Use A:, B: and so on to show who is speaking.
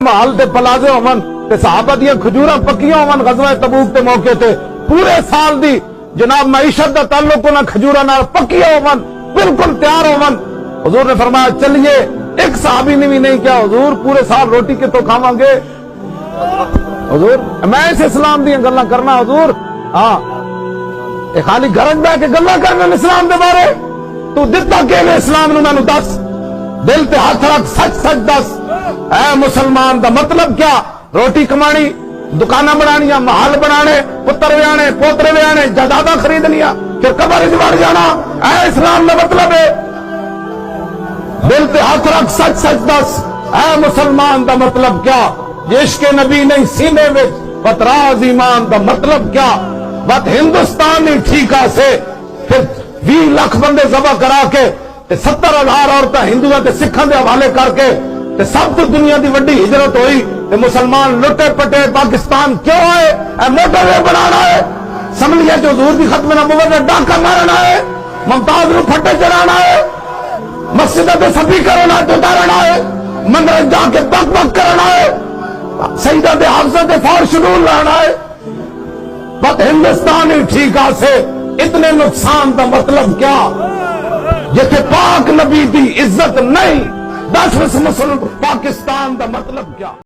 A: محل تے پلازے ہومن تے صحابہ دیاں کھجوراں پکیاں ہومن غزوہ تبوک تے موقع تے پورے سال دی جناب معیشت دا تعلق نہ کھجوراں نال پکیاں ہومن بالکل تیار ہومن. حضور نے فرمایا چلیے. ایک صحابی نے بھی نہیں کیا حضور پورے سال روٹی کے تو کھاواں گے حضور. میں اس اسلام دیاں گلاں کرنا حضور. ہاں اے خالی گھر بیٹھ کے گلاں کرنا اسلام دے بارے. تو دتا کیویں اسلام نو مینوں دس. دل تے ہاتھ رکھ سچ سچ دس. اے مسلمان دا مطلب کیا؟ روٹی کمانی، دکاناں بنانیاں، محل بنانے، پتر ویانے، پوترے ویانے، جائیداداں خریدنیاں، پھر قبر وچ وڑ جانا. اے اسلام دا مطلب ہے. دل تے ہاتھ رکھ سچ سچ دس. اے مسلمان دا مطلب کیا؟ عشق نبی نہیں سینے وچ بتراز ایمان دا مطلب کیا؟ بات ہندوستان ہی ٹھیکا سے پھر 20 لاکھ بندے ذبح کرا کے 70,000 عورتیں ہندوؤں تے سکھاں دے حوالے کر کے تے سب تو دنیا دی وڈی ہجرت ہوئی تے مسلمان لٹے پٹے پاکستان کیوں آئے؟ اے موٹر وے بنانا ہے، سمجھے جو حضور دی ختم نبوت نے ڈاکہ مارنا ہے، ممتاز نو پھٹے چڑھانا ہے، مسجد تے سبھی کرنا تو اتارنا ہے، مندر جا کے بک بک کرنا ہے، سیدہ دے حافظہ دے فور شڈول لانا ہے. بس ہندوستان ہی ٹھیکا سے اتنے نقصان دا مطلب کیا؟ جتھے پاک نبی دی عزت نہیں 10 مسلم پاکستان دا مطلب کیا؟